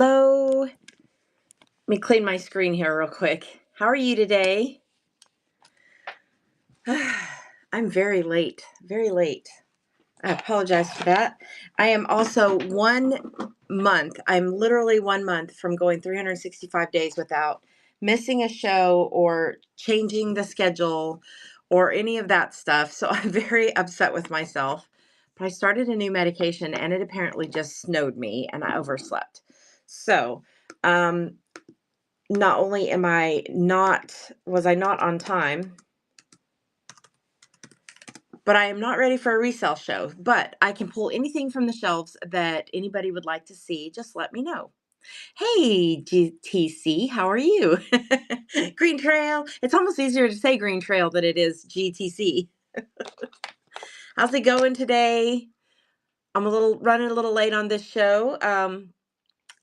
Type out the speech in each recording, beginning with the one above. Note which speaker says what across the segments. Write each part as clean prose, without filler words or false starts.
Speaker 1: Hello. Let me clean my screen here real quick. How are you today? I'm very late. Very late. I apologize for that. I am also 1 month. I'm literally 1 month from going 365 days without missing a show or changing the schedule or any of that stuff. So I'm very upset with myself. But I started a new medication and it apparently just snowed me and I overslept. So, not only was I not on time, but I am not ready for a resale show. But I can pull anything from the shelves that anybody would like to see. Just let me know. Hey, GTC, how are you? Green Trail. It's almost easier to say Green Trail than it is GTC. How's it going today? I'm running a little late on this show.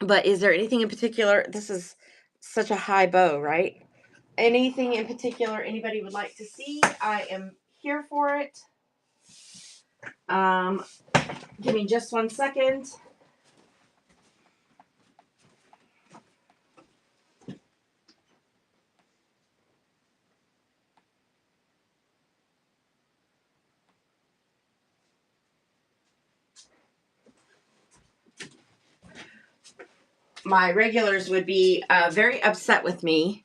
Speaker 1: But is there anything in particular? This is such a high bow, right? Anything in particular anybody would like to see? I am here for it. Give me just 1 second. My regulars would be very upset with me.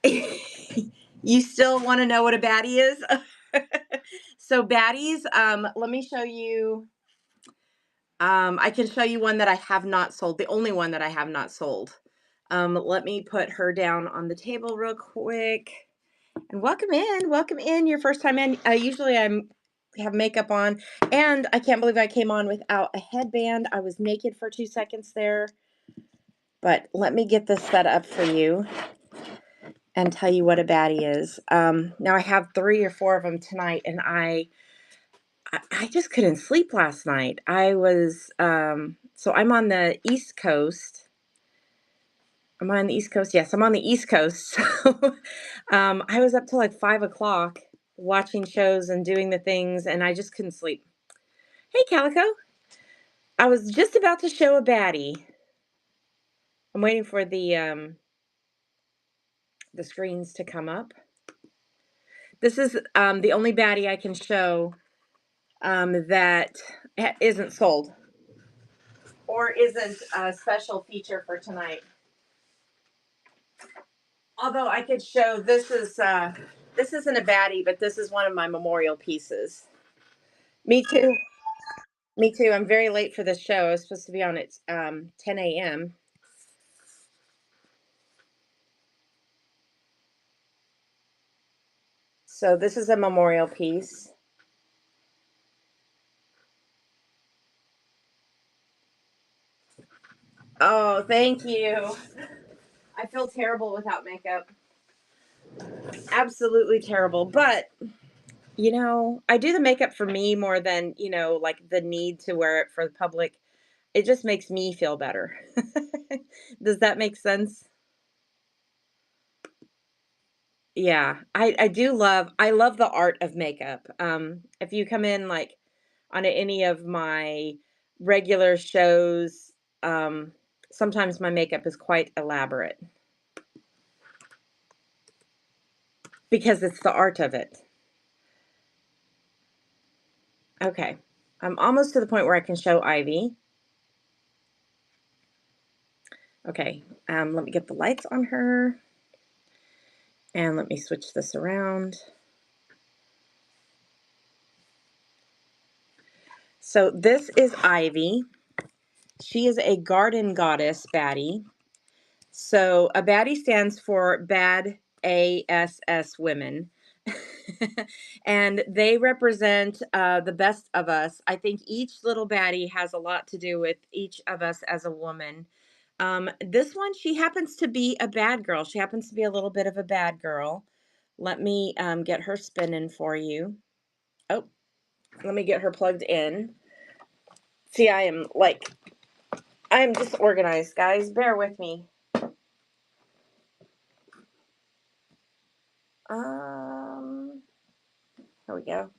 Speaker 1: You still want to know what a baddie is? So baddies, let me show you. I can show you one that I have not sold, the only one that I have not sold. Let me put her down on the table real quick. And welcome in, your first time in. Usually I have makeup on, and I can't believe I came on without a headband. I was naked for 2 seconds there. But let me get this set up for you and tell you what a baddie is. Now I have 3 or 4 of them tonight, and I just couldn't sleep last night. I was, so I'm on the East Coast. Am I on the East Coast? Yes, I'm on the East Coast. So I was up till like 5 o'clock watching shows and doing the things, and I just couldn't sleep. Hey, Calico. I was just about to show a baddie. I'm waiting for the screens to come up. This is the only baddie I can show that isn't sold or isn't a special feature for tonight. Although I could show this isn't a baddie, but this is one of my memorial pieces. Me too. Me too. I'm very late for this show. I was supposed to be on at 10 a.m. So this is a memorial piece. Oh, thank you. I feel terrible without makeup. Absolutely terrible. But, I do the makeup for me more than, like the need to wear it for the public. It just makes me feel better. Does that make sense? Yeah, I love the art of makeup. If you come in like on any of my regular shows, um, sometimes my makeup is quite elaborate because it's the art of it. Okay, I'm almost to the point where I can show Ivy. Okay, let me get the lights on her. And let me switch this around. So this is Ivy. She is a garden goddess baddie. So a baddie stands for bad ASS women. And they represent the best of us. I think each little baddie has a lot to do with each of us as a woman. This one, she happens to be a bad girl. She happens to be a little bit of a bad girl. Let me get her spinning for you. Oh, let me get her plugged in. See, I am disorganized, guys. Bear with me. Here we go.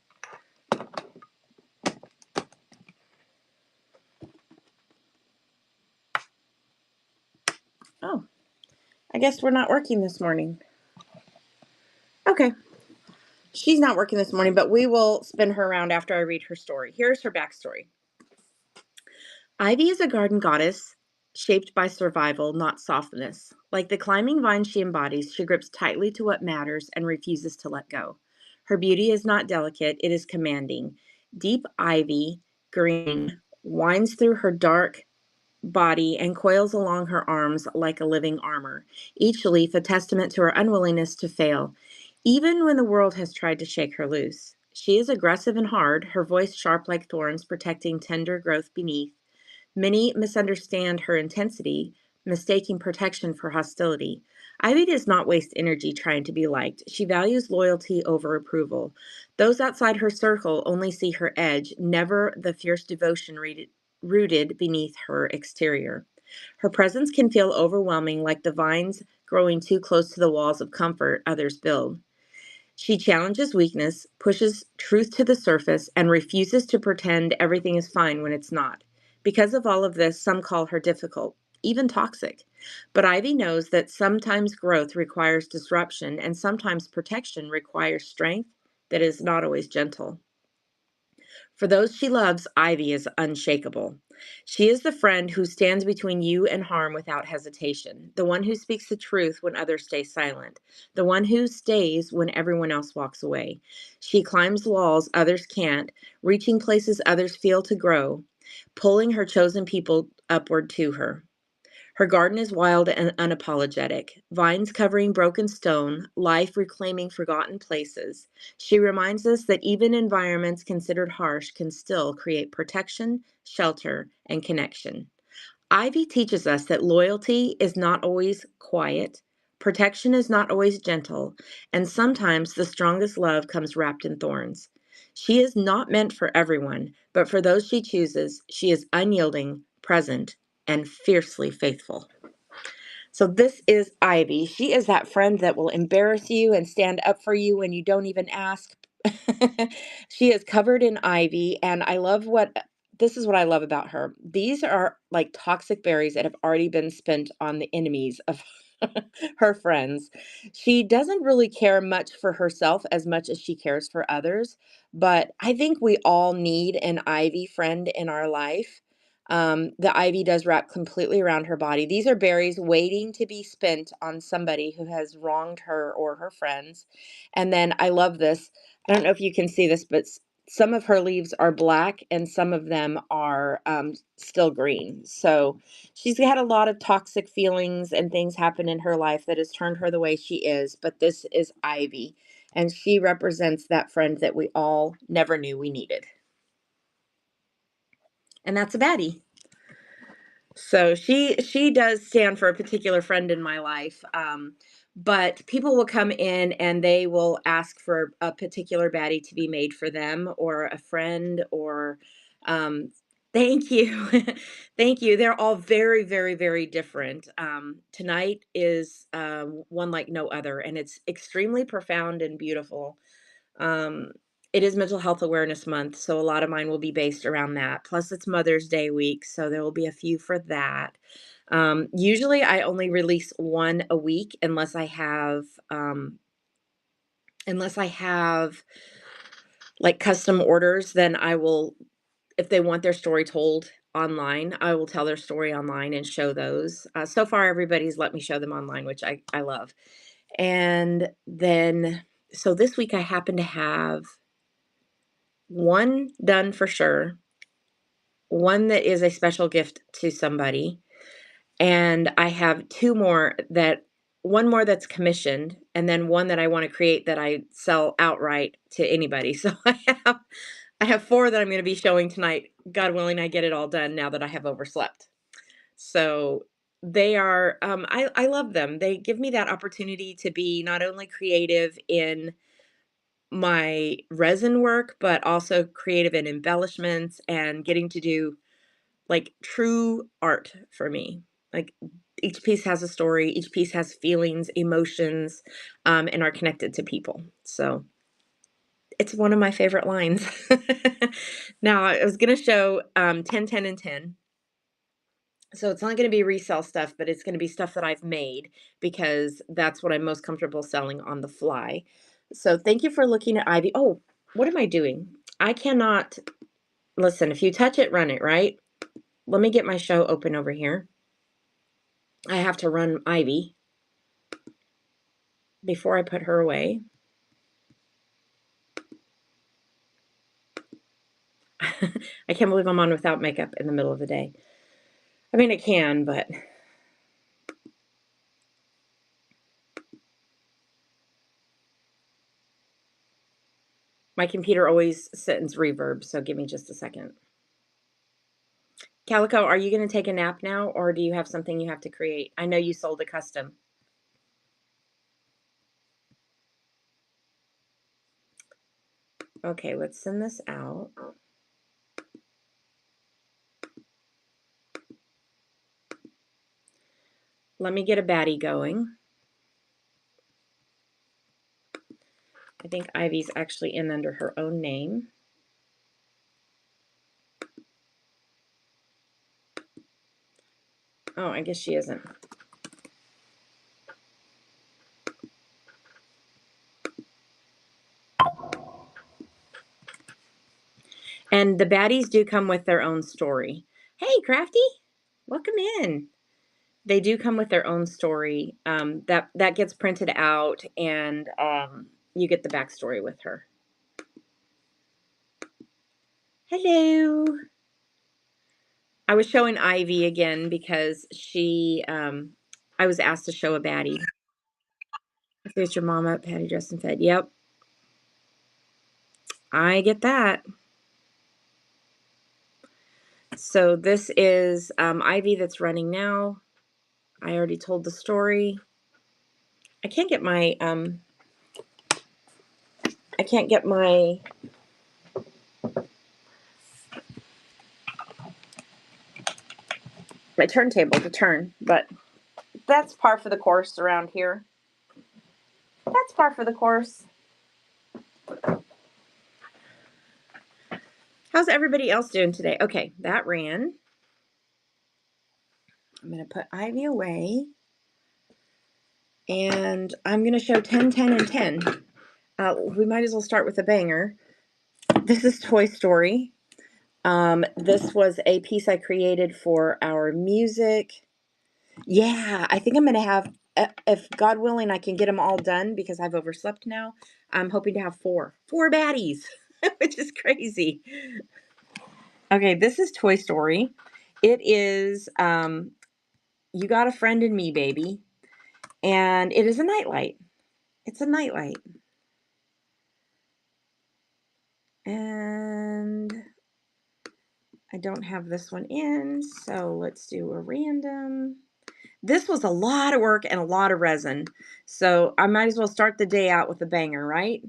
Speaker 1: guess we're not working this morning. Okay. She's not working this morning, but we will spin her around after I read her story. Here's her backstory. Ivy is a garden goddess shaped by survival, not softness. Like the climbing vine she embodies, she grips tightly to what matters and refuses to let go. Her beauty is not delicate, it is commanding. Deep ivy, green, winds through her dark body and coils along her arms like a living armor, each leaf a testament to her unwillingness to fail, even when the world has tried to shake her loose. She is aggressive and hard, her voice sharp like thorns protecting tender growth beneath. Many misunderstand her intensity, mistaking protection for hostility. Ivy does not waste energy trying to be liked. She values loyalty over approval. Those outside her circle only see her edge, never the fierce devotion rooted beneath her exterior. Her presence can feel overwhelming, like the vines growing too close to the walls of comfort others build. She challenges weakness, pushes truth to the surface, and refuses to pretend everything is fine when it's not. Because of all of this, some call her difficult, even toxic. But Ivy knows that sometimes growth requires disruption, and sometimes protection requires strength that is not always gentle. For those she loves, Ivy is unshakable. She is the friend who stands between you and harm without hesitation, the one who speaks the truth when others stay silent, the one who stays when everyone else walks away. She climbs walls others can't, reaching places others fail to grow, pulling her chosen people upward to her. Her garden is wild and unapologetic, vines covering broken stone, life reclaiming forgotten places. She reminds us that even environments considered harsh can still create protection, shelter, and connection. Ivy teaches us that loyalty is not always quiet, protection is not always gentle, and sometimes the strongest love comes wrapped in thorns. She is not meant for everyone, but for those she chooses, she is unyielding, present, and fiercely faithful. So this is Ivy. She is that friend that will embarrass you and stand up for you when you don't even ask. She is covered in ivy, and I love what this is what I love about her. These are like toxic berries that have already been spent on the enemies of her friends. She doesn't really care much for herself as much as she cares for others, but I think we all need an ivy friend in our life. The ivy does wrap completely around her body. These are berries waiting to be spent on somebody who has wronged her or her friends. And then I love this. I don't know if you can see this, but some of her leaves are black and some of them are still green. So she's had a lot of toxic feelings and things happen in her life that has turned her the way she is. But this is Ivy, and she represents that friend that we all never knew we needed. And that's a baddie. So she does stand for a particular friend in my life. But people will come in and they will ask for a particular baddie to be made for them or a friend or um, thank you. Thank you. They're all very, very, very different. Tonight is one like no other, and it's extremely profound and beautiful. Um, it is Mental Health Awareness Month, so a lot of mine will be based around that. Plus, it's Mother's Day week, so there will be a few for that. Usually, I only release one a week unless I have like custom orders. Then I will, if they want their story told online, I will tell their story online and show those. So far, everybody's let me show them online, which I love. And then, so this week I happen to have one done for sure, one that is a special gift to somebody, and I have two more that one more that's commissioned, and then one that I want to create that I sell outright to anybody. So I have four that I'm going to be showing tonight. God willing, I get it all done now that I have overslept. So they are I love them. They give me that opportunity to be not only creative in my resin work, but also creative in embellishments and getting to do like true art for me. Like each piece has a story, each piece has feelings, emotions, and are connected to people. So it's one of my favorite lines. Now I was gonna show 10, 10, and 10. So it's not going to be resell stuff, but it's going to be stuff that I've made because that's what I'm most comfortable selling on the fly. So thank you for looking at Ivy. Oh, what am I doing? I cannot listen. If you touch it, run it, right? Let me get my show open over here. I have to run Ivy before I put her away. I can't believe I'm on without makeup in the middle of the day. I mean, it can, but my computer always sends reverb, so give me just a second. Calico, are you going to take a nap now, or do you have something you have to create? I know you sold a custom. Okay, let's send this out. Let me get a baddie going. I think Ivy's actually in under her own name. Oh, I guess she isn't. And the baddies do come with their own story. Hey, Crafty, welcome in. They do come with their own story. That gets printed out, and you get the backstory with her. Hello. I was showing Ivy again because she, I was asked to show a baddie. There's your mama, Patty dressed and fed. Yep, I get that. So this is Ivy that's running now. I already told the story. I can't get my my turntable to turn, but that's par for the course around here. That's par for the course. How's everybody else doing today? Okay, that ran. I'm going to put Ivy away. And I'm going to show 10, 10, and 10. We might as well start with a banger. This is Toy Story. This was a piece I created for our music. Yeah, I think I'm going to have, if God willing, I can get them all done because I've overslept now. I'm hoping to have four baddies, which is crazy. Okay, this is Toy Story. It is You Got a Friend in Me, Baby. And it is a nightlight. It's a nightlight. And I don't have this one in, so let's do a random. This was a lot of work and a lot of resin, so I might as well start the day out with a banger, right?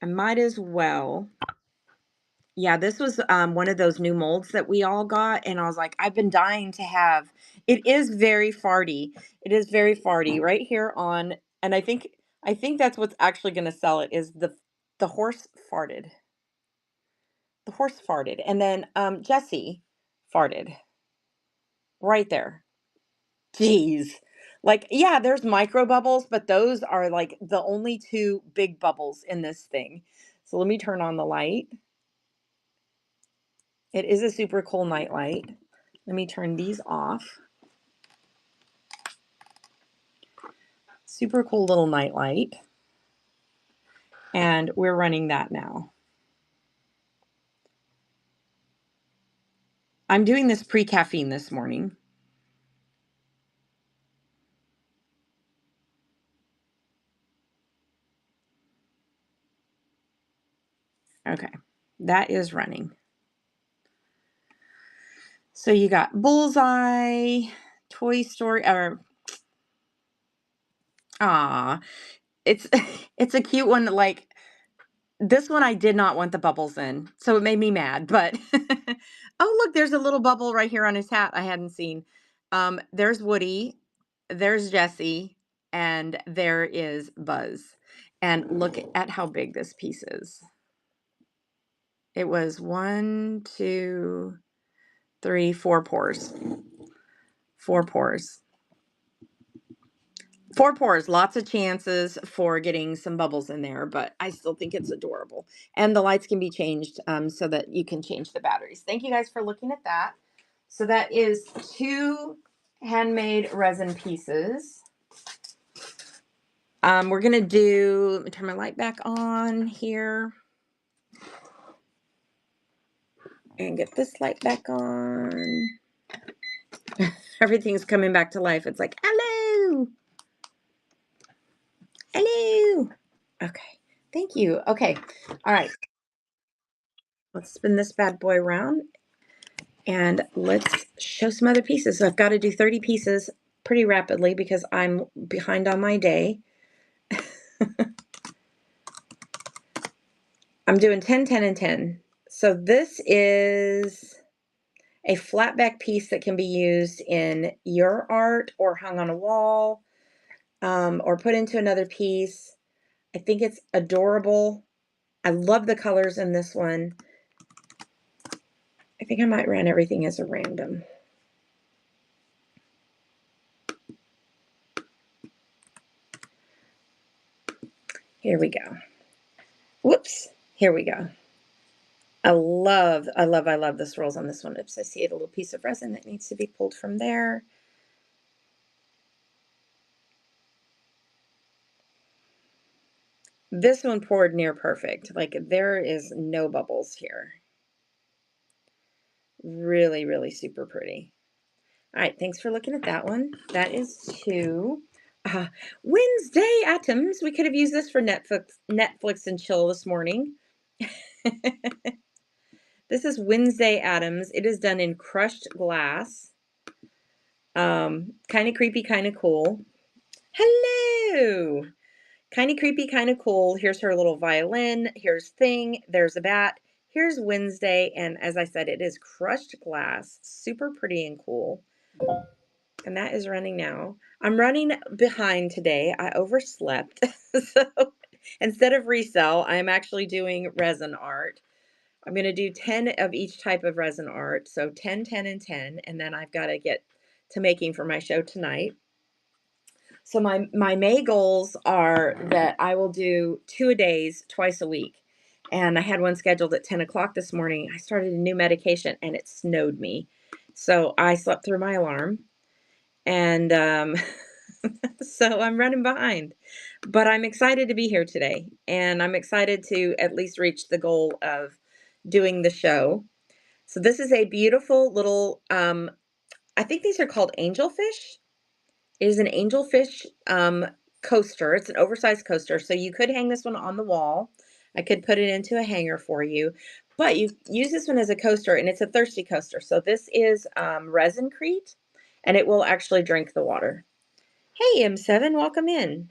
Speaker 1: I might as well. Yeah, this was one of those new molds that we all got, and I was like, I've been dying to have. It is very farty. It is very farty right here on, and I think that's what's actually going to sell it is the horse farted. The horse farted, and then Jesse farted right there. Jeez. Like, yeah, there's micro bubbles, but those are like the only two big bubbles in this thing. So let me turn on the light. It is a super cool night light. Let me turn these off. Super cool little night light. And we're running that now. I'm doing this pre-caffeine this morning. Okay, that is running. So you got Bullseye, Toy Story, or it's it's a cute one. Like this one, I did not want the bubbles in, so it made me mad. But oh look, there's a little bubble right here on his hat I hadn't seen. There's Woody, there's Jesse, and there is Buzz. And look at how big this piece is. It was 1, 2, 3, 4 pores. 4 pores. 4 pores, lots of chances for getting some bubbles in there, but I still think it's adorable. And the lights can be changed so that you can change the batteries. Thank you guys for looking at that. So that is 2 handmade resin pieces. We're going to do, let me turn my light back on here. And get this light back on. Everything's coming back to life. It's like, hello. Hello. Okay. Thank you. Okay. All right. Let's spin this bad boy around and let's show some other pieces. So I've got to do 30 pieces pretty rapidly because I'm behind on my day. I'm doing 10, 10, and 10. So this is a flat back piece that can be used in your art or hung on a wall or put into another piece. I think it's adorable. I love the colors in this one. I think I might run everything as a random. Here we go. Whoops. Here we go. I love the swirls on this one. Oops, I see a little piece of resin that needs to be pulled from there. This one poured near perfect. Like there is no bubbles here. Really, really super pretty. All right, thanks for looking at that one. That is 2. Wednesday atoms. We could have used this for Netflix and chill this morning. This is Wednesday atoms. It is done in crushed glass. Kind of creepy, kind of cool. Hello. Kind of creepy, kind of cool. Here's her little violin. Here's Thing. There's a bat. Here's Wednesday. And as I said, it is crushed glass. Super pretty and cool. And that is running now. I'm running behind today. I overslept. So instead of resell, I'm actually doing resin art. I'm going to do 10 of each type of resin art. So 10, 10, and 10. And then I've got to get to making for my show tonight. So my May goals are that I will do 2-a-days twice a week. And I had one scheduled at 10 o'clock this morning. I started a new medication and it snowed me. So I slept through my alarm. And so I'm running behind. But I'm excited to be here today. And I'm excited to at least reach the goal of doing the show. So this is a beautiful little, I think these are called angelfish. It is an angelfish coaster. It's an oversized coaster. So you could hang this one on the wall. I could put it into a hanger for you. But you use this one as a coaster, and it's a thirsty coaster. So this is Resincrete, and it will actually drink the water. Hey, M7, welcome in.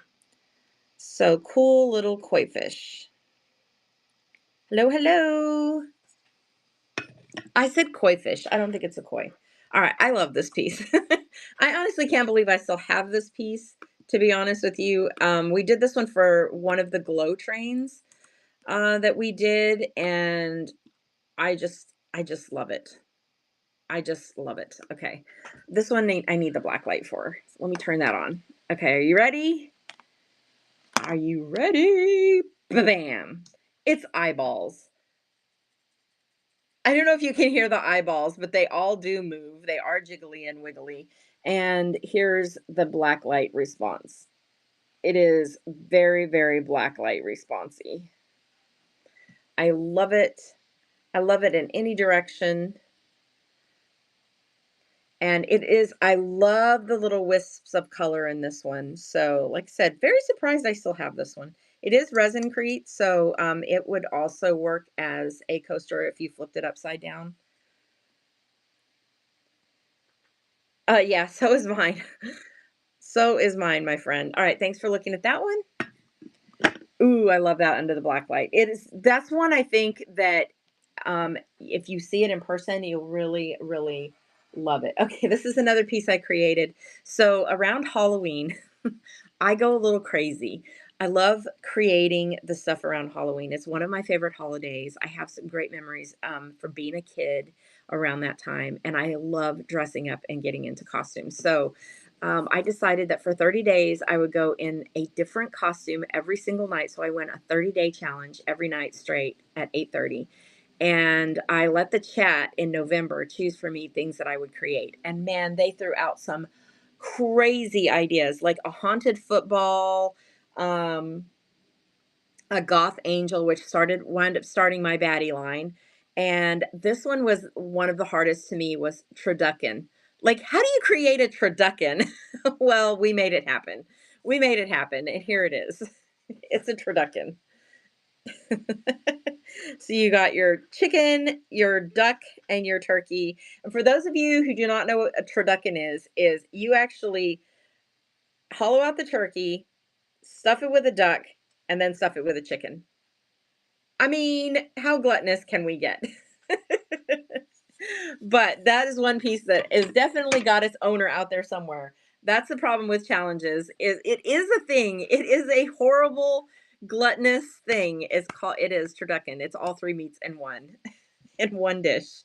Speaker 1: So cool little koi fish. Hello, hello. I said koi fish. I don't think it's a koi. All right, I love this piece. I honestly can't believe I still have this piece, to be honest with you. We did this one for one of the glow trains that we did, and I just love it. I just love it. Okay, this one I need the black light for. Let me turn that on. Okay, are you ready? Are you ready? Bam! It's eyeballs. I don't know if you can hear the eyeballs, but they all do move. They are jiggly and wiggly. And here's the black light response. It is very, very black light responsey. I love it. I love it in any direction. And it is, I love the little wisps of color in this one. So like I said, very surprised I still have this one. It is Resincrete, so it would also work as a coaster if you flipped it upside down. Yeah, so is mine. So is mine, my friend. All right, thanks for looking at that one. Ooh, I love that under the black light. That's one I think that if you see it in person, you'll really, really love it. Okay, this is another piece I created. So around Halloween, I go a little crazy. I love creating the stuff around Halloween. It's one of my favorite holidays. I have some great memories from being a kid around that time, and I love dressing up and getting into costumes. So I decided that for 30 days, I would go in a different costume every single night. So I went a 30-day challenge every night straight at 8:30. And I let the chat in November choose for me things that I would create. And man, they threw out some crazy ideas like a haunted football, um, a goth angel, which wound up starting my baddie line. And this one was one of the hardest to me was turducken. Like, how do you create a turducken? Well, we made it happen. We made it happen, and here it is. It's a turducken. So you got your chicken, your duck, and your turkey. And for those of you who do not know what a turducken is you actually hollow out the turkey, stuff it with a duck, and then stuff it with a chicken. I mean, how gluttonous can we get? But that is one piece that is definitely got its owner out there somewhere. That's the problem with challenges is it is a thing. It is a horrible gluttonous thing. It is turducken. It's all three meats in one in one dish.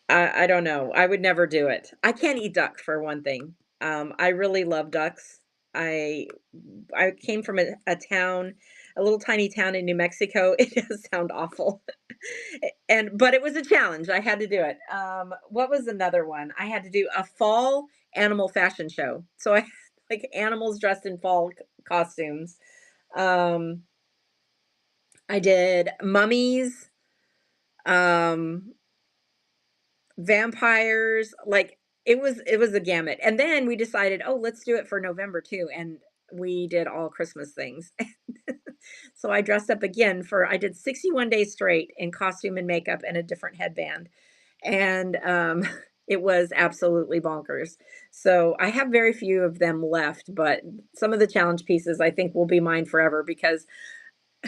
Speaker 1: I don't know. I would never do it. I can't eat duck for one thing. I really love ducks. I I came from a town, a little tiny town in New Mexico. It does sound awful. And but it was a challenge. I had to do it. What was another one? I had to do a fall animal fashion show. So I like animals dressed in fall costumes. Um, I did mummies, um, vampires, like it was a gamut. And then we decided, oh, let's do it for November too. And we did all Christmas things. So I dressed up again I did 61 days straight in costume and makeup and a different headband. And it was absolutely bonkers. So I have very few of them left, but some of the challenge pieces I think will be mine forever because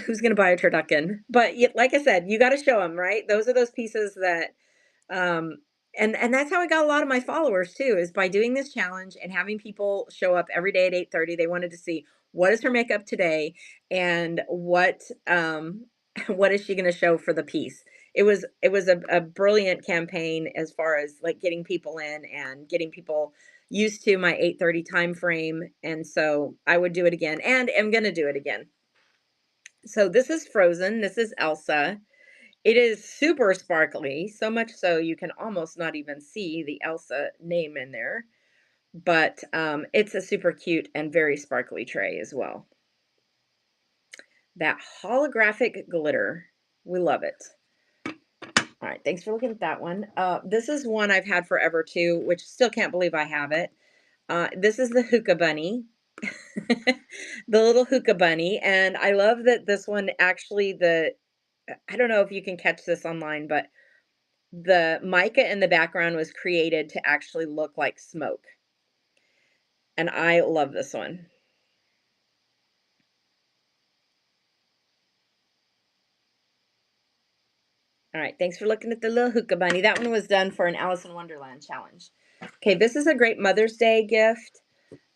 Speaker 1: who's going to buy a turducken? But like I said, you got to show them, right? Those are those pieces that um, and that's how I got a lot of my followers too, is by doing this challenge and having people show up every day at 8:30. They wanted to see what is her makeup today and what what is she going to show for the piece. It was a brilliant campaign as far as like getting people in and getting people used to my 8:30 time frame. And so I would do it again and am going to do it again. So this is Frozen. This is Elsa. It is super sparkly, so much so you can almost not even see the Elsa name in there, but, it's a super cute and very sparkly tray as well. That holographic glitter, we love it. Alright, thanks for looking at that one. This is one I've had forever too, which still can't believe I have it. This is the Hookah Bunny. The little Hookah Bunny, and I love that this one actually I don't know if you can catch this online, but the mica in the background was created to actually look like smoke, and I love this one. Alright, thanks for looking at the little hookah bunny. That one was done for an Alice in Wonderland challenge. Okay, this is a great Mother's Day gift.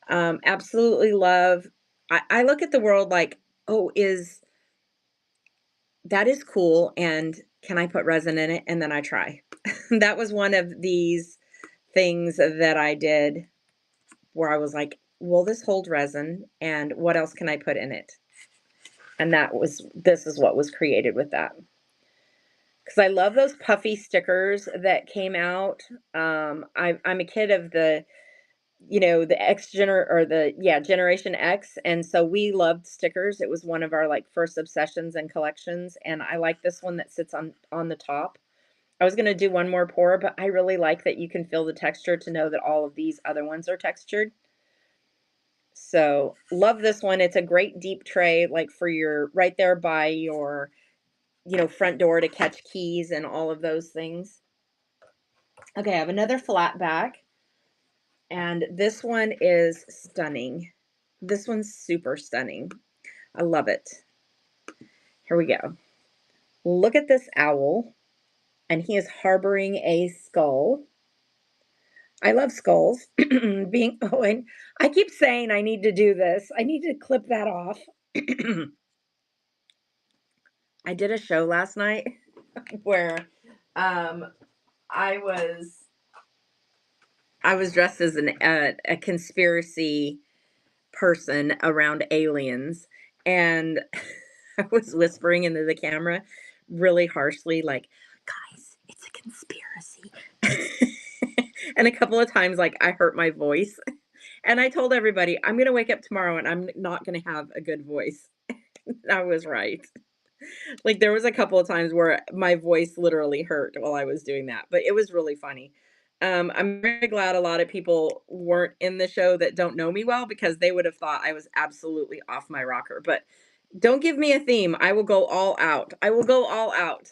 Speaker 1: Absolutely love I look at the world like, "Oh, is that is cool, and can I put resin in it?" And then I try. That was one of these things that I did where I was like, "Will this hold resin, and what else can I put in it?" And this is what was created with that. Because I love those puffy stickers that came out. I'm a kid of the X or Generation X, and so we loved stickers. It was one of our like first obsessions and collections, and I like this one that sits on the top. I was gonna do one more pour, but I really like that you can feel the texture to know that all of these other ones are textured. So love this one. It's a great deep tray, like for your right there by your front door to catch keys and all of those things. Okay, I have another flat back, and this one is stunning. This one's super stunning. I love it. Here we go. Look at this owl, and he is harboring a skull. I love skulls. And I keep saying I need to do this. I need to clip that off. I did a show last night where um, I was dressed as a conspiracy person around aliens, and I was whispering into the camera really harshly, like, "Guys, it's a conspiracy." And a couple of times, like, I hurt my voice, and I told everybody, "I'm gonna wake up tomorrow and I'm not gonna have a good voice." I was right. Like, there was a couple of times where my voice literally hurt while I was doing that, but it was really funny. I'm very glad a lot of people weren't in the show that don't know me well, because they would have thought I was absolutely off my rocker, but don't give me a theme, I will go all out. I will go all out.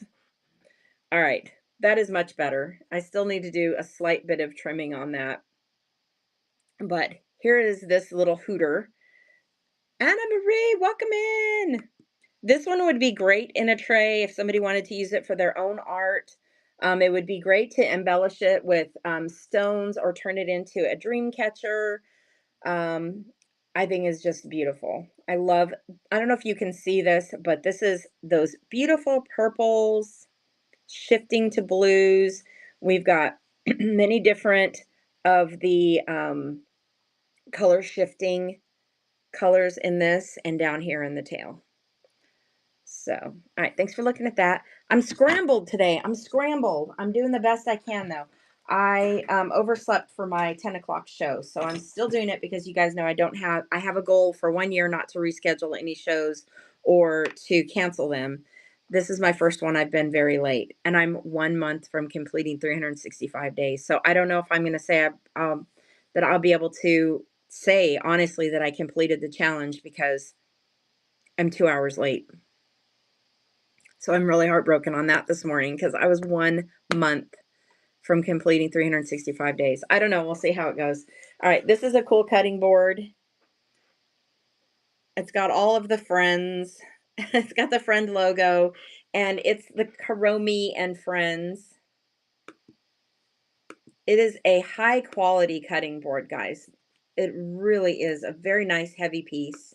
Speaker 1: All right, that is much better. I still need to do a slight bit of trimming on that, but here is this little hooter. Anna Marie, welcome in. This one would be great in a tray if somebody wanted to use it for their own art. It would be great to embellish it with stones or turn it into a dream catcher. Um, I think is just beautiful. I don't know if you can see this, but this is those beautiful purples shifting to blues. We've got many different of the color shifting colors in this and down here in the tail. So, all right, thanks for looking at that. I'm scrambled today. I'm scrambled. I'm doing the best I can, though. I overslept for my 10 o'clock show, so I'm still doing it because you guys know I have a goal for 1 year not to reschedule any shows or to cancel them. This is my first one. I've been very late, and I'm 1 month from completing 365 days. So I don't know if I'm going to say that I'll be able to say honestly that I completed the challenge, because I'm 2 hours late. So I'm really heartbroken on that this morning, because I was 1 month from completing 365 days. I don't know. We'll see how it goes. All right. This is a cool cutting board. It's got all of the friends. It's got the friend logo, and it's the Karomi and Friends. It is a high quality cutting board, guys. It really is a very nice heavy piece.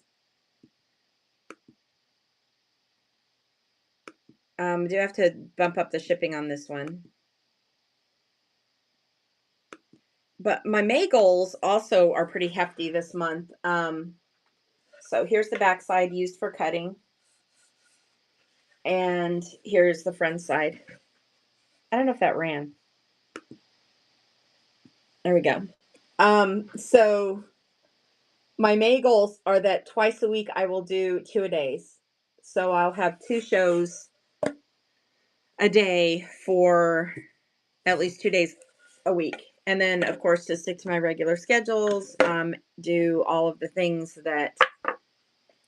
Speaker 1: Do have to bump up the shipping on this one. But my May goals also are pretty hefty this month. So here's the back side used for cutting. And here's the front side. I don't know if that ran. There we go. So my May goals are that twice a week I will do 2-a-days. So I'll have 2 shows a day for at least 2 days a week. And then, of course, to stick to my regular schedules, do all of the things that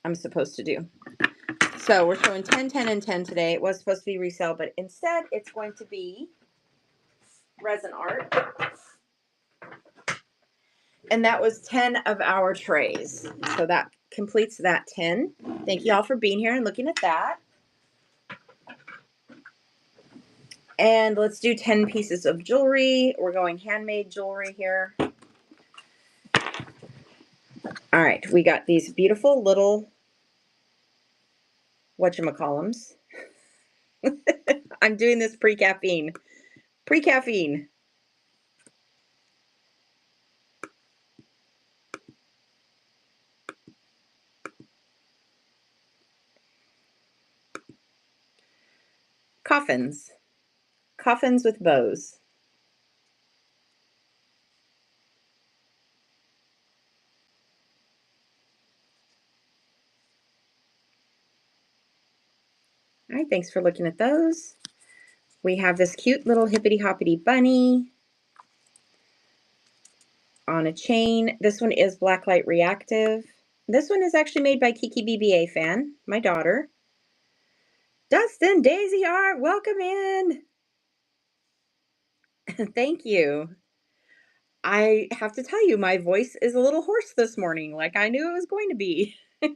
Speaker 1: I'm supposed to do. So we're showing 10, 10, and 10 today. It was supposed to be resale, but instead it's going to be resin art. And that was 10 of our trays. So that completes that 10. Thank you all for being here and looking at that. And let's do 10 pieces of jewelry. We're going handmade jewelry here. All right, we got these beautiful little whatchamacallums. I'm doing this pre-caffeine. Pre-caffeine. Coffins. Coffins with bows. All right, thanks for looking at those. We have this cute little hippity-hoppity bunny on a chain. This one is blacklight reactive. This one is actually made by Kiki BBA fan, my daughter. Dustin, Daisy Art, welcome in. Thank you. I have to tell you, my voice is a little hoarse this morning, like I knew it was going to be. Let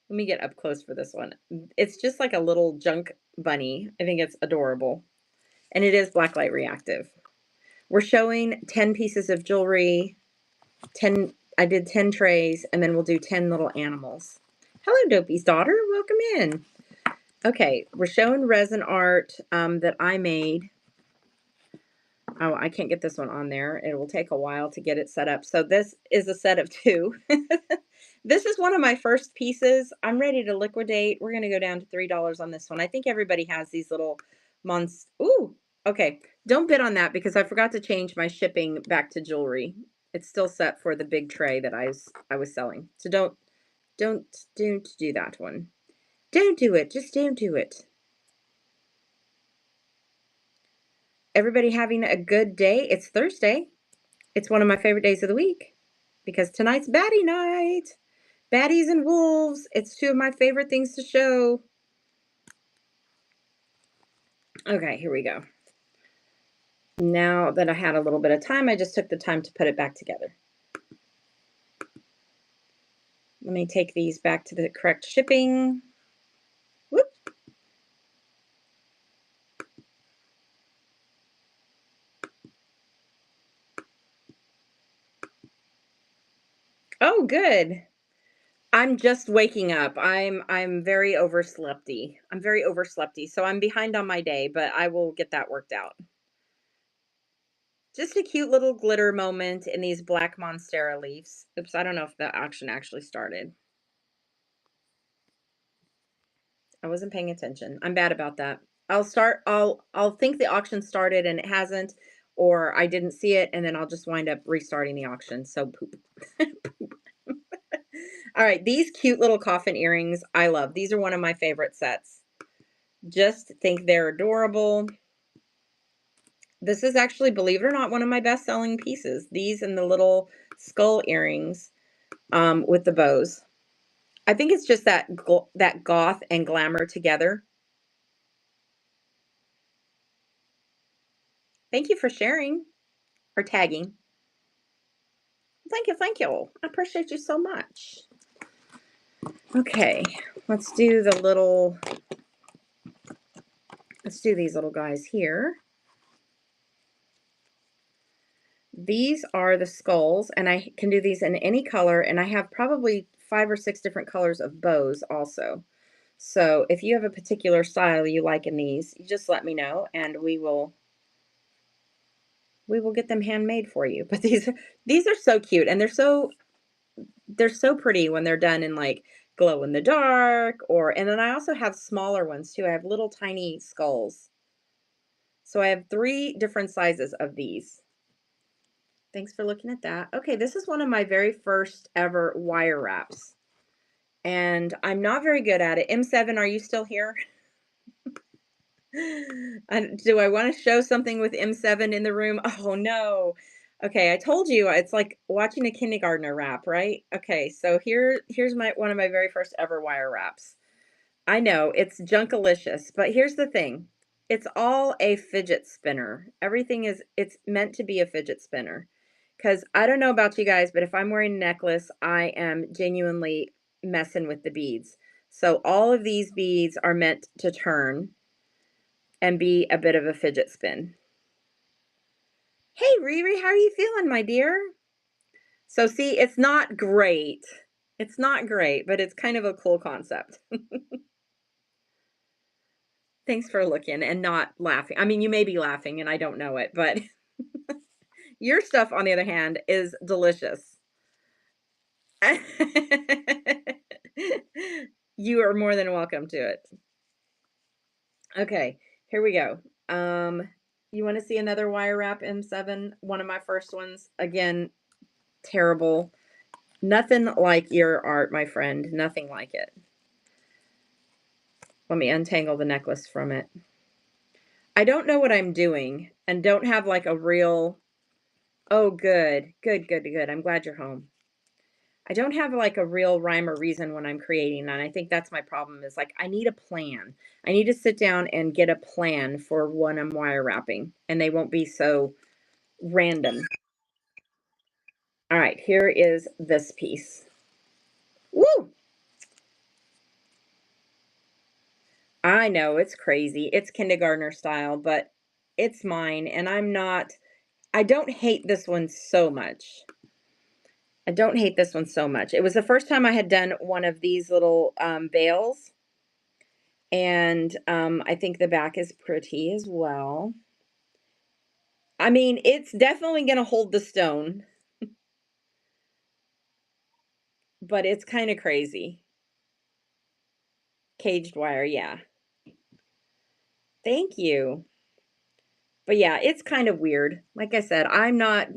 Speaker 1: me get up close for this one. It's just like a little junk bunny. I think it's adorable. And it is blacklight reactive. We're showing 10 pieces of jewelry, 10 I did 10 trays, and then we'll do 10 little animals. Hello, Dopey's daughter. Welcome in. Okay, we're showing resin art that I made. Oh, I can't get this one on there. It will take a while to get it set up. So this is a set of 2. This is one of my first pieces. I'm ready to liquidate. We're going to go down to $3 on this one. I think everybody has these little months. Ooh, okay. Don't bid on that because I forgot to change my shipping back to jewelry. It's still set for the big tray that I was selling. So don't do that one. Don't do it. Just don't do it. Everybody having a good day. It's Thursday. It's one of my favorite days of the week because tonight's baddie night. Baddies and wolves. It's 2 of my favorite things to show. Okay, here we go. Now that I had a little bit of time, I just took the time to put it back together. Let me take these back to the correct shipping. Whoop. Oh, good. I'm just waking up. I'm very overslepty. I'm very overslepty. So I'm behind on my day, but I will get that worked out. Just a cute little glitter moment in these black monstera leaves. Oops, I don't know if the auction actually started. I wasn't paying attention. I'm bad about that. I'll think the auction started and it hasn't, or I didn't see it, and then I'll just wind up restarting the auction. So poop. Poop. All right, these cute little coffin earrings, I love. These are one of my favorite sets. Just think they're adorable. This is actually, believe it or not, one of my best-selling pieces. These and the little skull earrings with the bows. I think it's just that goth and glamour together. Thank you for sharing or tagging. Thank you, thank you. I appreciate you so much. Okay, let's do these little guys here. These are the skulls, and I can do these in any color, and I have probably 5 or 6 different colors of bows also. So if you have a particular style you like in these, you just let me know, and we will get them handmade for you. But these are so cute, and they're so pretty when they're done in like glow in the dark, and then I also have smaller ones too. I have little tiny skulls. So I have 3 different sizes of these. Thanks for looking at that. Okay, this is one of my very first ever wire wraps. And I'm not very good at it. M7, are you still here? Do I want to show something with M7 in the room? Oh no. Okay, I told you it's like watching a kindergartner wrap, right? Okay, so here's one of my very first ever wire wraps. I know it's junkalicious, but here's the thing. It's all a fidget spinner. It's meant to be a fidget spinner. Because I don't know about you guys, but if I'm wearing a necklace, I am genuinely messing with the beads. So all of these beads are meant to turn and be a bit of a fidget spin. Hey, Riri, how are you feeling, my dear? So see, it's not great. It's not great, but it's kind of a cool concept. Thanks for looking and not laughing. I mean, you may be laughing and I don't know it, but your stuff, on the other hand, is delicious. You are more than welcome to it. Okay, here we go. You want to see another wire wrap M7? One of my first ones. Again, terrible. Nothing like your art, my friend. Nothing like it. Let me untangle the necklace from it. I don't know what I'm doing and don't have like a real... Oh, good. Good, good, good. I'm glad you're home. I don't have like a real rhyme or reason when I'm creating, and I think that's my problem is like I need a plan. I need to sit down and get a plan for when I'm wire wrapping, and they won't be so random. All right, here is this piece. Woo! I know it's crazy. It's kindergartner style, but it's mine, and I don't hate this one so much. I don't hate this one so much. It was the first time I had done one of these little bales, and I think the back is pretty as well. I mean, it's definitely going to hold the stone, but it's kind of crazy. Caged wire, yeah. Thank you. But yeah, it's kind of weird. Like I said, I'm not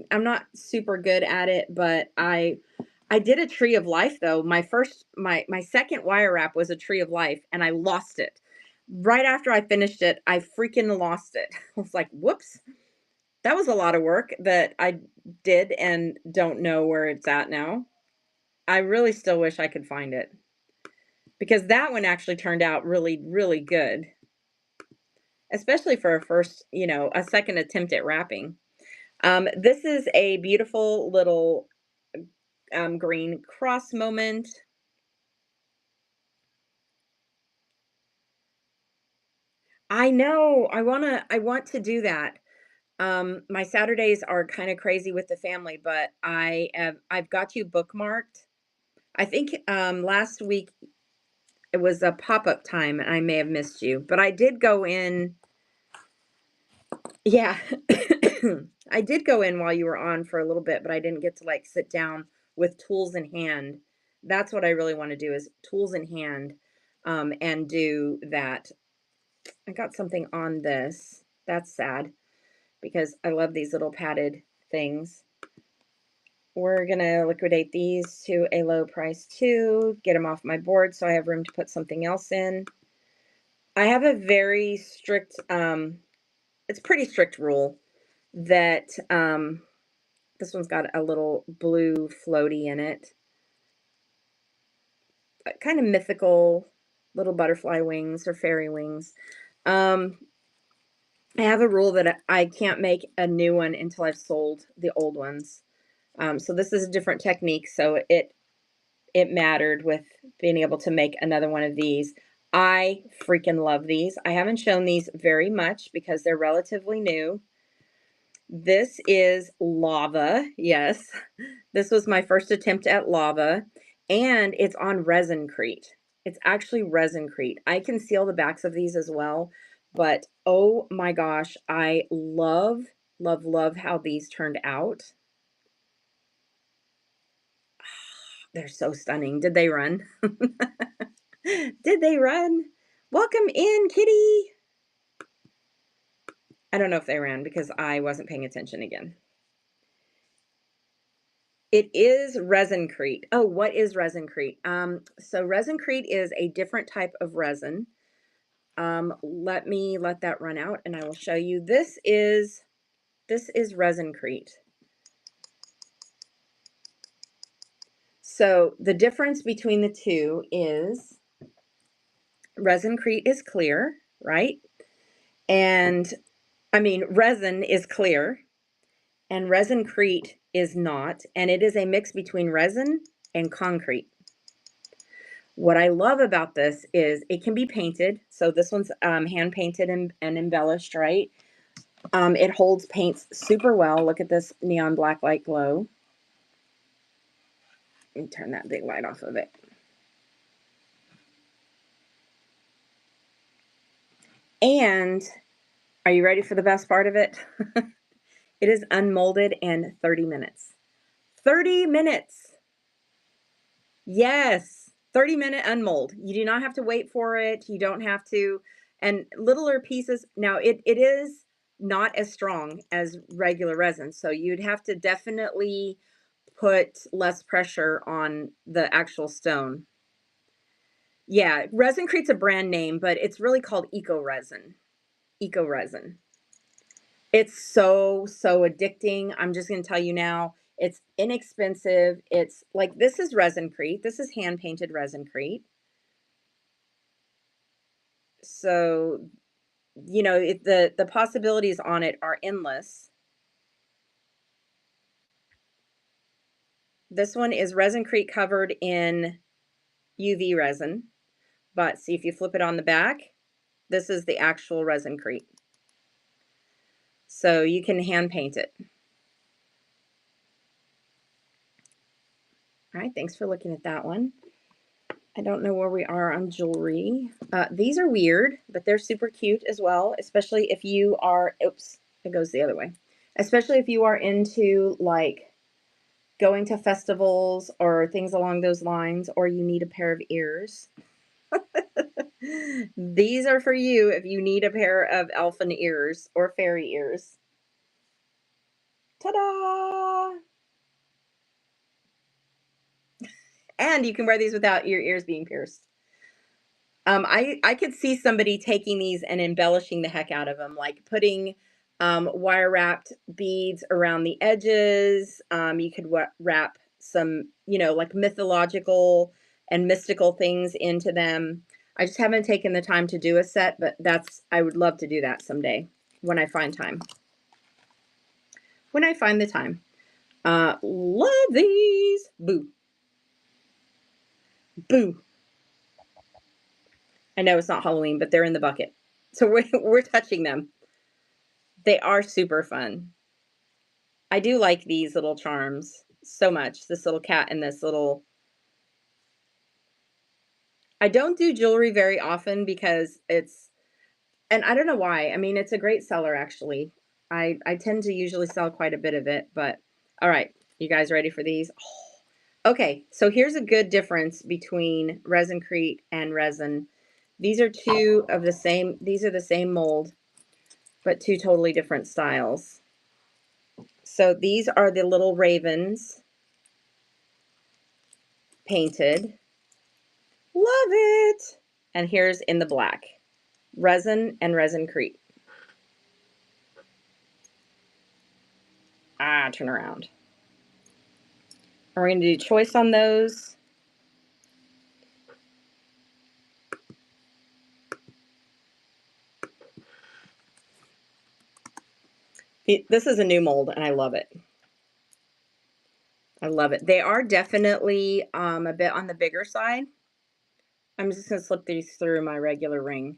Speaker 1: super good at it, but I did a tree of life though. My second wire wrap was a tree of life and I lost it. Right after I finished it, I freaking lost it. I was like, "Whoops. That was a lot of work that I did and don't know where it's at now." I really still wish I could find it because that one actually turned out really, really good, especially for a first, a second attempt at wrapping. This is a beautiful little green cross moment. I know. I want to do that. My Saturdays are kind of crazy with the family, but I've got you bookmarked. I think last week it was a pop-up time and I may have missed you, but I did go in. Yeah. I did go in while you were on for a little bit, but I didn't get to like sit down with tools in hand. That's what I really want to do is tools in hand and do that. I got something on this. That's sad because I love these little padded things. We're going to liquidate these to a low price too, get them off my board so I have room to put something else in. I have a very strict, it's pretty strict rule that this one's got a little blue floaty in it, kind of mythical little butterfly wings or fairy wings. Um, I have a rule that I can't make a new one until I've sold the old ones. So this is a different technique, so it mattered with being able to make another one of these. I freaking love these. I haven't shown these very much because they're relatively new. This is lava. Yes. This was my first attempt at lava, and it's on Resincrete. It's actually Resincrete. I can seal the backs of these as well, but oh my gosh, I love, love, love how these turned out. They're so stunning. Did they run? Did they run? Welcome in, kitty. I don't know if they ran because I wasn't paying attention again. It is Resincrete. Oh, what is Resincrete? So Resincrete is a different type of resin. Let me let that run out and I will show you. This is Resincrete. So the difference between the two is Resincrete is clear, right? And I mean, resin is clear and Resincrete is not, and it is a mix between resin and concrete. What I love about this is it can be painted. So this one's hand painted and embellished, right? It holds paints super well. Look at this neon black light glow. Let me turn that big light off of it. And are you ready for the best part of it? It is unmolded in 30 minutes. 30 minutes. Yes, 30-minute unmold. You do not have to wait for it. You don't have to. And littler pieces. Now, it is not as strong as regular resin. So you'd have to definitely put less pressure on the actual stone. Yeah, Resincrete's a brand name, but it's really called Eco Resin. Eco Resin. It's so, so addicting. I'm just going to tell you now, it's inexpensive. It's like this is Resincrete. This is hand painted Resincrete. So, the possibilities on it are endless. This one is Resincrete covered in UV resin, but see if you flip it on the back, this is the actual Resincrete. So you can hand paint it. All right, thanks for looking at that one. I don't know where we are on jewelry. These are weird, but they're super cute as well, especially if you are, oops, it goes the other way. Especially if you are into like going to festivals or things along those lines, or you need a pair of ears. These are for you if you need a pair of elfin ears or fairy ears. Ta-da! And you can wear these without your ears being pierced. I could see somebody taking these and embellishing the heck out of them, like putting wire wrapped beads around the edges. You could wrap some, like mythological and mystical things into them. I just haven't taken the time to do a set, but I would love to do that someday when I find time. When I find the time. Love these. Boo. Boo. I know it's not Halloween, but they're in the bucket. So we're touching them. They are super fun. I do like these little charms so much. This little cat and this little. I don't do jewelry very often because and I don't know why. I mean, it's a great seller actually. I tend to usually sell quite a bit of it, but all right. You guys ready for these? Oh. Okay, so here's a good difference between Resincrete and Resin. These are these are the same mold, but two totally different styles. So these are the little ravens painted. Love it. And here's in the black. Resin and Resincrete. Turn around. And we're going to do choice on those. This is a new mold, and I love it. I love it. They are definitely a bit on the bigger side. I'm just going to slip these through my regular ring.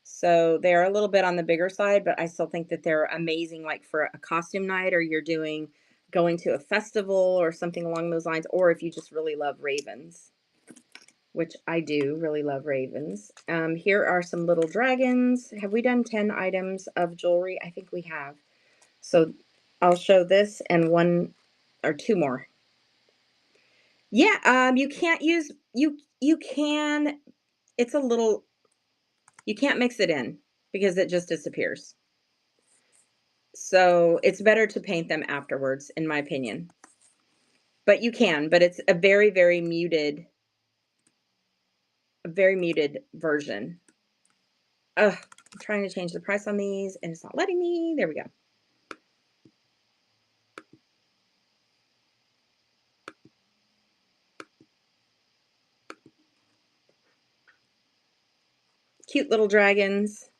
Speaker 1: So they're a little bit on the bigger side, but I still think that they're amazing, like for a costume night, or you're going to a festival or something along those lines, or if you just really love ravens, which I do really love ravens. Here are some little dragons. Have we done 10 items of jewelry? I think we have. So I'll show this and one or two more. Yeah, you can't use, you can, it's a little, you can't mix it in because it just disappears. So it's better to paint them afterwards, in my opinion. But you can, but it's a very, very muted version. Ugh, I'm trying to change the price on these and it's not letting me. There we go. Cute little dragons.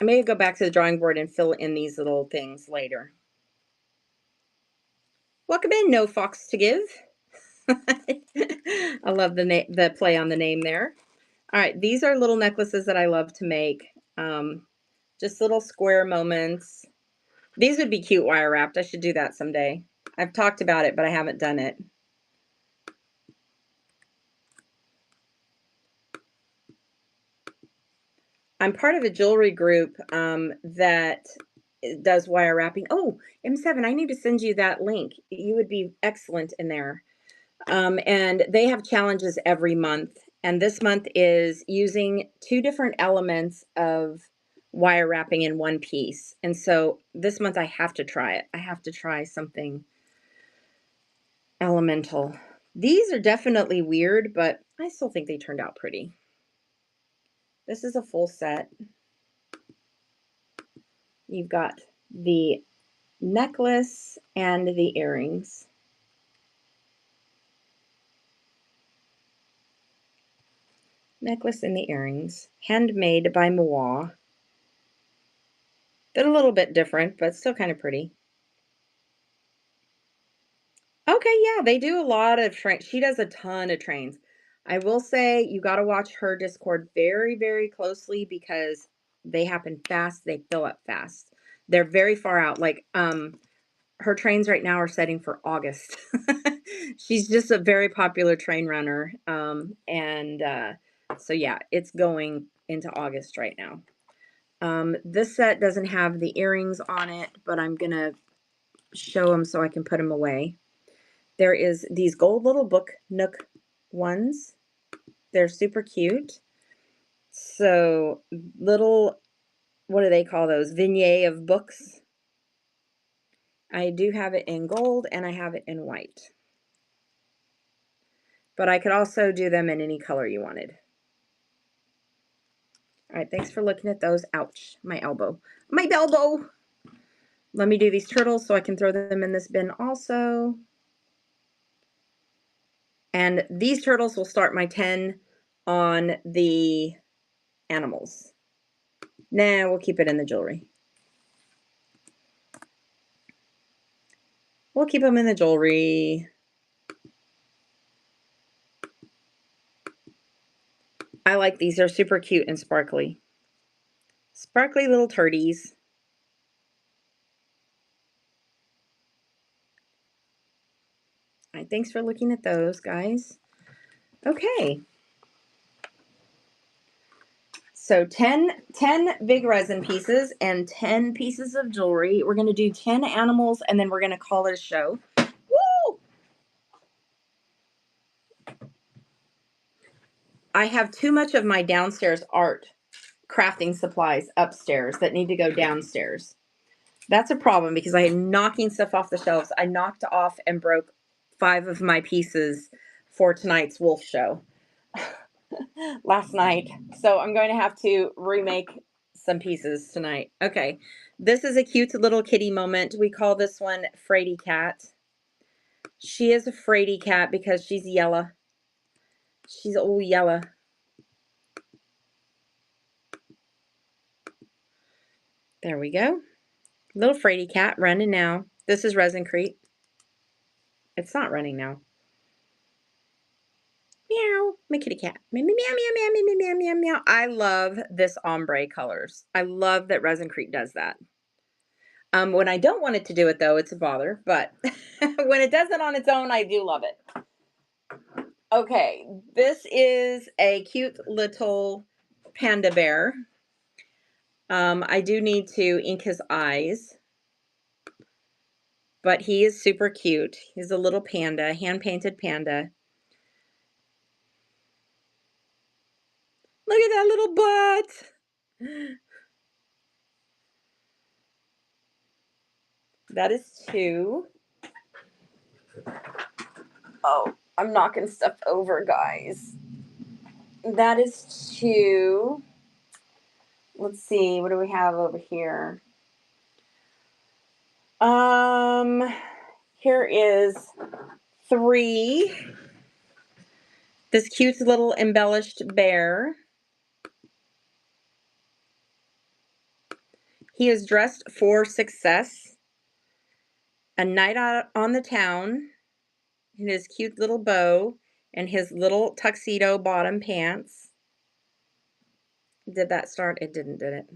Speaker 1: I may go back to the drawing board and fill in these little things later. Welcome in, No Fox to Give. I love the play on the name there. All right, these are little necklaces that I love to make. Just little square moments. These would be cute wire wrapped. I should do that someday. I've talked about it, but I haven't done it. I'm part of a jewelry group that does wire wrapping. Oh, M7, I need to send you that link. You would be excellent in there. And they have challenges every month. And this month is using two different elements of wire wrapping in one piece. And so this month I have to try it. I have to try something elemental. These are definitely weird, but I still think they turned out pretty. This is a full set. You've got the necklace and the earrings. Necklace and the earrings, handmade by Moa. They're a little bit different, but still kind of pretty. Okay, yeah, they do a lot of train. She does a ton of trains. I will say you got to watch her Discord very, very closely because they happen fast. They fill up fast. They're very far out. Like her trains right now are setting for August. She's just a very popular train runner. So yeah, it's going into August right now. This set doesn't have the earrings on it, but I'm gonna show them so I can put them away. There is these gold little book nook ones. They're super cute. So little, what do they call those? Vignette of books. I do have it in gold and I have it in white. But I could also do them in any color you wanted. All right, thanks for looking at those. Ouch, my elbow. My elbow! Let me do these turtles so I can throw them in this bin also. And these turtles will start my 10 on the animals. Nah, we'll keep it in the jewelry. We'll keep them in the jewelry. I like these. They're super cute and sparkly. Sparkly little turdies. All right, thanks for looking at those, guys. Okay. So 10 big resin pieces and 10 pieces of jewelry. We're going to do 10 animals and then we're going to call it a show. Woo! I have too much of my downstairs art crafting supplies upstairs that need to go downstairs. That's a problem because I am knocking stuff off the shelves. I knocked off and broke 5 of my pieces for tonight's wolf show last night. So I'm going to have to remake some pieces tonight. Okay. This is a cute little kitty moment. We call this one Fraidy Cat. She is a Fraidy Cat because she's yellow. She's all yellow. There we go. Little Fraidy Cat running now. This is Resincrete. It's not running now. Meow. My kitty cat. Meow, meow, meow, meow, meow, meow, meow, meow. I love this ombre colors. I love that Resincrete does that. When I don't want it to do it, though, it's a bother. But when it does it on its own, I do love it. Okay, this is a cute little panda bear. I do need to ink his eyes. But he is super cute. He's a little panda, hand-painted panda. Look at that little butt. That is 2. Oh, I'm knocking stuff over, guys. That is 2. Let's see, what do we have over here? Here is 3. This cute little embellished bear. He is dressed for success. A night out on the town. In his cute little bow and his little tuxedo bottom pants. Did that start? It didn't, did it?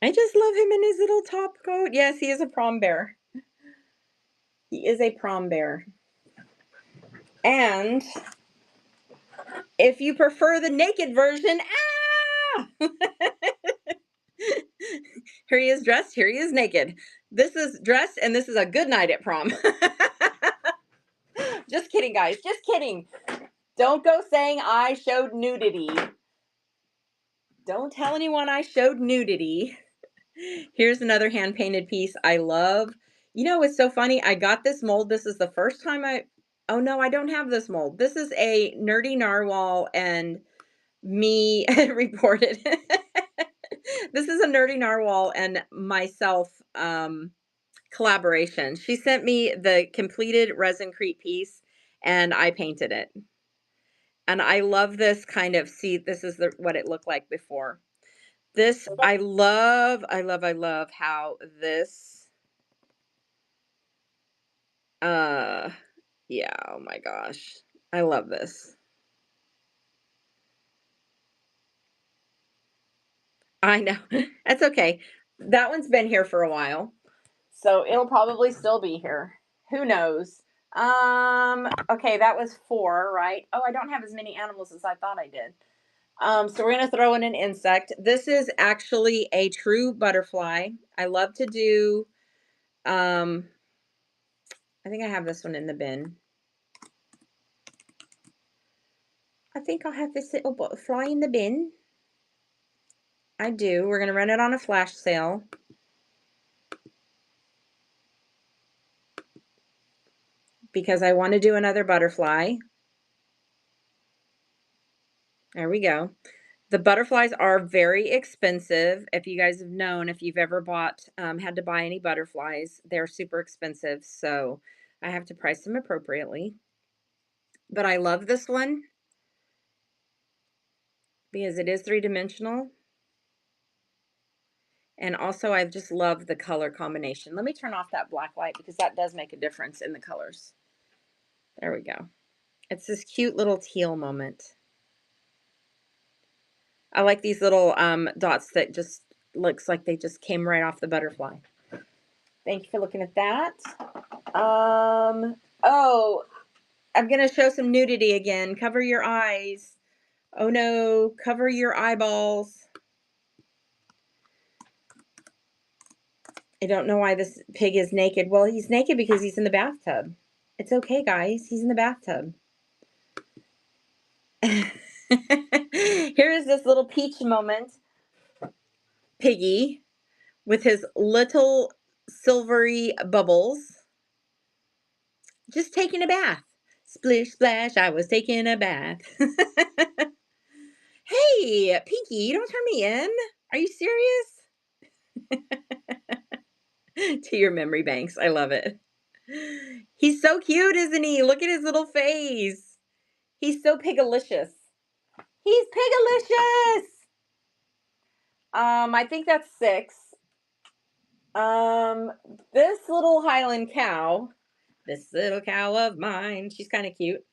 Speaker 1: I just love him in his little top coat. Yes, he is a prom bear. He is a prom bear. And if you prefer the naked version, here he is dressed, here he is naked. This is dressed, and this is a good night at prom. Just kidding, guys. Just kidding. Don't go saying I showed nudity. Don't tell anyone I showed nudity. Here's another hand-painted piece I love. You know, it's so funny. I got this mold. This is the first time oh no, I don't have this mold. This is a Nerdy Narwhal and me reported. This is a Nerdy Narwhal and myself collaboration. She sent me the completed Resincrete piece and I painted it. And I love this kind of, see, this is what it looked like before. This, I love how this, yeah, oh my gosh. I love this. I know. That's okay. That one's been here for a while, so it'll probably still be here. Who knows? Okay, that was 4, right? Oh, I don't have as many animals as I thought I did. So we're gonna throw in an insect. This is actually a true butterfly. I love to do, um, I think I have this one in the bin. I think I'll have this little butterfly in the bin. I do. We're gonna run it on a flash sale. Because I want to do another butterfly. There we go. The butterflies are very expensive. If you guys have known, if you've ever bought, had to buy any butterflies, they're super expensive. So I have to price them appropriately. But I love this one because it is three-dimensional. And also, I just love the color combination. Let me turn off that black light because that does make a difference in the colors. There we go. It's this cute little teal moment. I like these little dots that just looks like they just came right off the butterfly. Thank you for looking at that. Oh, I'm going to show some nudity again. Cover your eyes. Oh no, cover your eyeballs. I don't know why this pig is naked. Well, he's naked because he's in the bathtub. It's okay, guys. He's in the bathtub. Here is this little peach moment. Piggy with his little silvery bubbles. Just taking a bath. Splish splash, I was taking a bath. Hey, Pinky, don't turn me in. Are you serious? To your memory banks. I love it. He's so cute, isn't he? Look at his little face. He's so pigalicious. He's pigalicious. I think that's 6. This little Highland cow, this little cow of mine, she's kind of cute.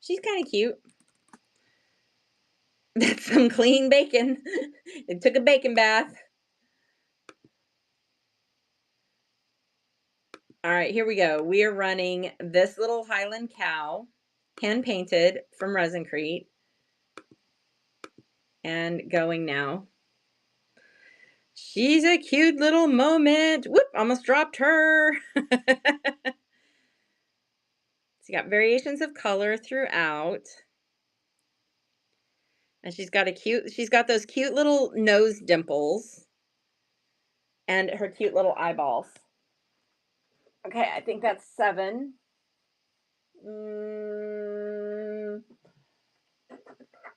Speaker 1: She's kind of cute. That's some clean bacon. It took a bacon bath. All right, here we go. We are running this little Highland cow, hand painted from Resin and going now. She's a cute little moment. Whoop, almost dropped her. She's got variations of color throughout. And she's got those cute little nose dimples and her cute little eyeballs. Okay, I think that's 7.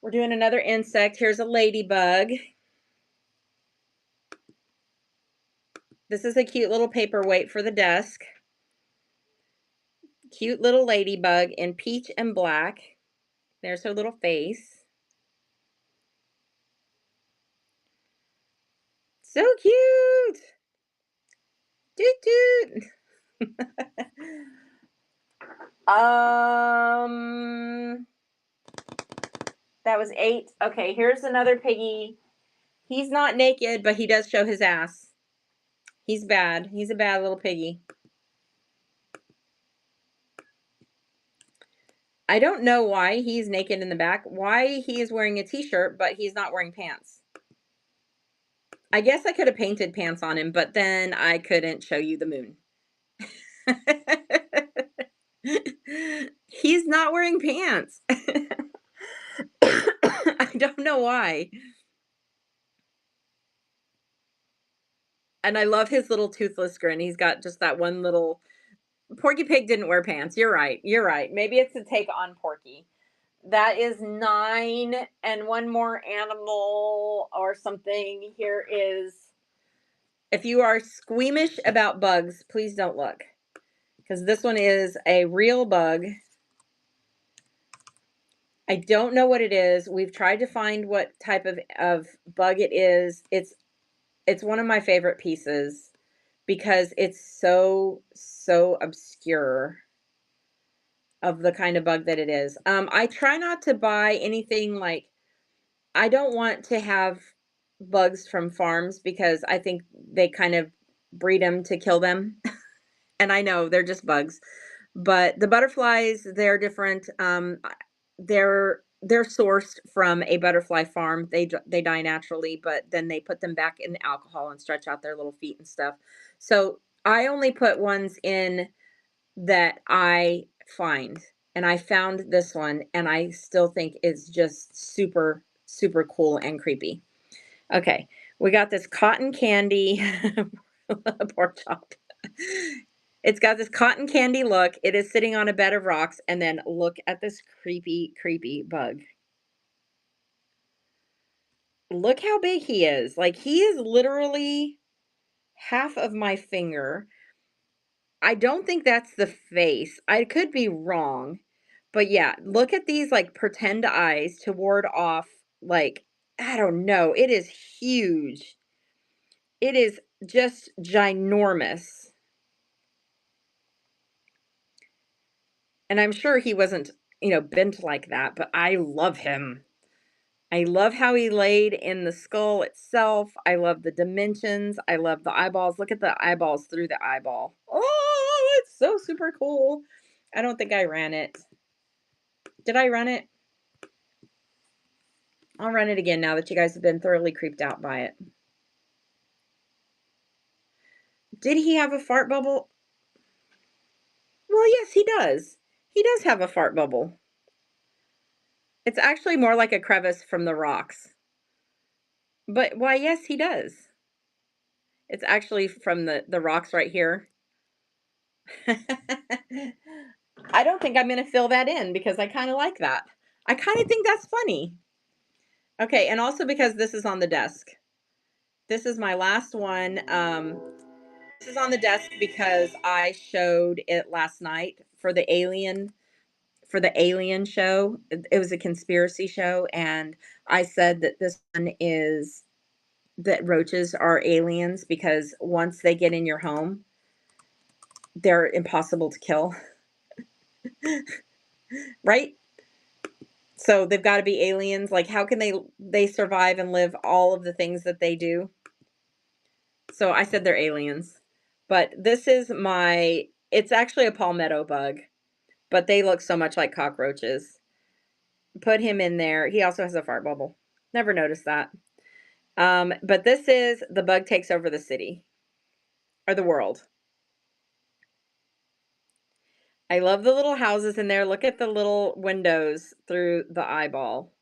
Speaker 1: We're doing another insect. Here's a ladybug. This is a cute little paperweight for the desk. Cute little ladybug in peach and black. There's her little face. So cute. Doot doot. That was 8. Okay, here's another piggy. He's not naked, but he does show his ass. He's bad. He's a bad little piggy. I don't know why he's naked in the back. Why he is wearing a t-shirt, but he's not wearing pants. I guess I could have painted pants on him, but then I couldn't show you the moon. He's not wearing pants. I don't know why. And I love his little toothless grin. He's got just that one little... Porky Pig didn't wear pants. You're right. You're right. Maybe it's a take on Porky. That is 9, and one more animal or something. Here is... If you are squeamish about bugs, please don't look. Because this one is a real bug. I don't know what it is. We've tried to find what type of bug it is. It's one of my favorite pieces because it's so obscure of the kind of bug that it is. I try not to buy anything like... I don't want to have bugs from farms because I think they kind of breed them to kill them. And I know they're just bugs. But the butterflies, they're different. They're sourced from a butterfly farm. They die naturally, but then they put them back in alcohol and stretch out their little feet and stuff. So I only put ones in that I find, and I found this one, and I still think it's just super, super cool and creepy. Okay, we got this cotton candy pork chop. It's got this cotton candy look. It is sitting on a bed of rocks, and then look at this creepy, creepy bug. Look how big he is. Like, he is literally half of my finger. I don't think that's the face. I could be wrong. But yeah, look at these like pretend eyes to ward off like I don't know. It is huge. It is just ginormous. And I'm sure he wasn't, bent like that, but I love him. I love how he laid in the skull itself. I love the dimensions. I love the eyeballs. Look at the eyeballs through the eyeball. Oh, it's so super cool. I don't think I ran it. Did I run it? I'll run it again now that you guys have been thoroughly creeped out by it. Did he have a fart bubble? Well, yes, he does. He does have a fart bubble. It's actually more like a crevice from the rocks. But why, yes, he does. It's actually from the rocks right here. I don't think I'm going to fill that in because I kind of like that. I kind of think that's funny. Okay, and also because this is on the desk. This is my last one. This is on the desk because I showed it last night for the alien show. It was a conspiracy show, and I said that this one is that roaches are aliens because once they get in your home, they're impossible to kill, right? So they've got to be aliens. Like, how can they survive and live all of the things that they do? So I said they're aliens. But this is my. It's actually a palmetto bug, but they look so much like cockroaches. Put him in there. He also has a fart bubble. Never noticed that. But this is the bug takes over the city or the world. I love the little houses in there. Look at the little windows through the eyeball.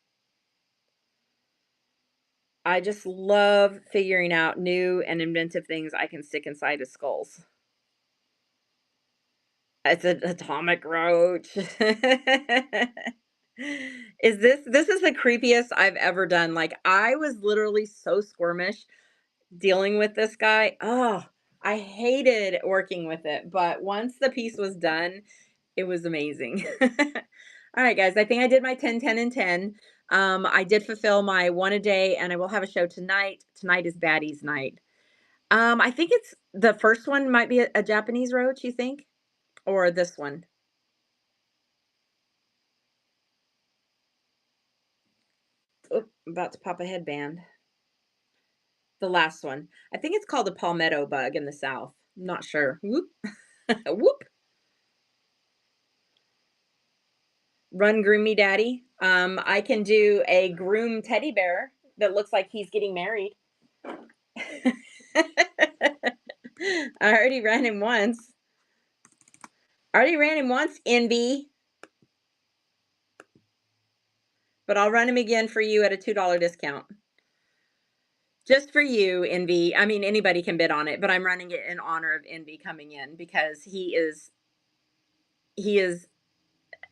Speaker 1: I just love figuring out new and inventive things I can stick inside of skulls. It's an atomic roach. This is the creepiest I've ever done. Like, I was literally so squirmish dealing with this guy. Oh, I hated working with it, but once the piece was done, it was amazing. All right, guys, I think I did my 10, 10, and 10. I did fulfill my one a day, and I will have a show tonight. Tonight is Baddies night. I think it's the first one might be a Japanese roach, you think? Or this one? Oop, I'm about to pop a headband. The last one. I think it's called a palmetto bug in the South. I'm not sure. Whoop. Whoop. Run groom me daddy. I can do a groom teddy bear that looks like he's getting married. I already ran him once. Envy. But I'll run him again for you at a $2 discount. Just for you, Envy. I mean, anybody can bid on it, but I'm running it in honor of Envy coming in because he is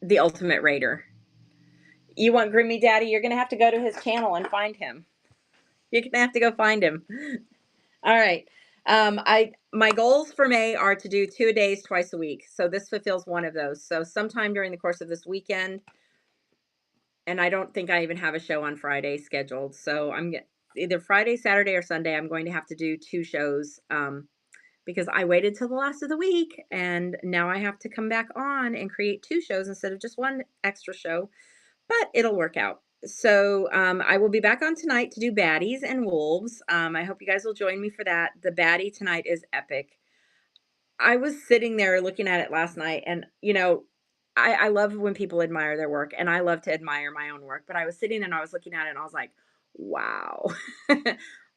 Speaker 1: the ultimate raider. You want Groomy Daddy? You're gonna have to go to his channel and find him. You're gonna have to go find him. All right. My goals for May are to do 2 days twice a week. So this fulfills one of those. So sometime during the course of this weekend, and I don't think I even have a show on Friday scheduled. So either Friday, Saturday, or Sunday. I'm going to have to do 2 shows because I waited till the last of the week, and now I have to come back on and create 2 shows instead of just one extra show. But it'll work out. So I will be back on tonight to do baddies and wolves. I hope you guys will join me for that. The baddie tonight is epic. I was sitting there looking at it last night, and I love when people admire their work, and I love to admire my own work. But I was sitting and I was looking at it, and I was like, wow,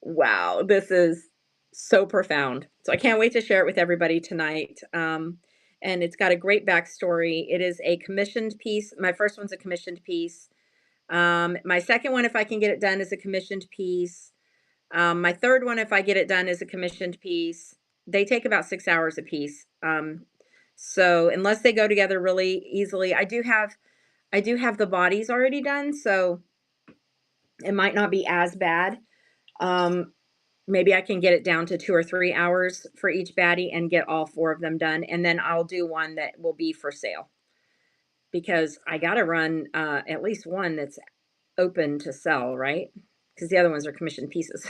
Speaker 1: wow, this is so profound. So I can't wait to share it with everybody tonight. And it's got a great backstory. It is a commissioned piece. My first one's a commissioned piece. My second one, if I can get it done, is a commissioned piece. My third one, if I get it done, is a commissioned piece. They take about 6 hours a piece. So unless they go together really easily, I do have the bodies already done, so it might not be as bad. Um, Maybe I can get it down to 2 or 3 hours for each baddie and get all four of them done, and then I'll do one that will be for sale because I got to run at least one that's open to sell, right? Because the other ones are commissioned pieces.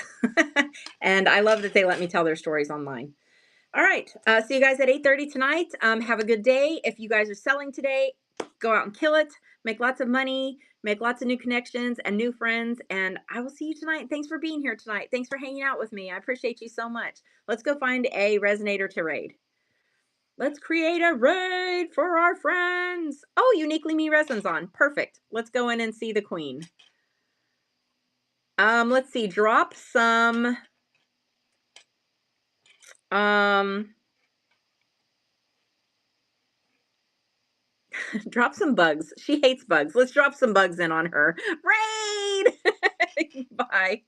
Speaker 1: And I love that they let me tell their stories online. All right. See you guys at 8:30 tonight. Have a good day. If you guys are selling today, go out and kill it. Make lots of money. Make lots of new connections and new friends. And I will see you tonight. Thanks for being here tonight. Thanks for hanging out with me. I appreciate you so much. Let's go find a resonator to raid. Let's create a raid for our friends. Oh, uniquely me resin's on. Perfect. Let's go in and see the queen. Let's see. Um, drop some bugs. She hates bugs. Let's drop some bugs in on her. Raid! Bye.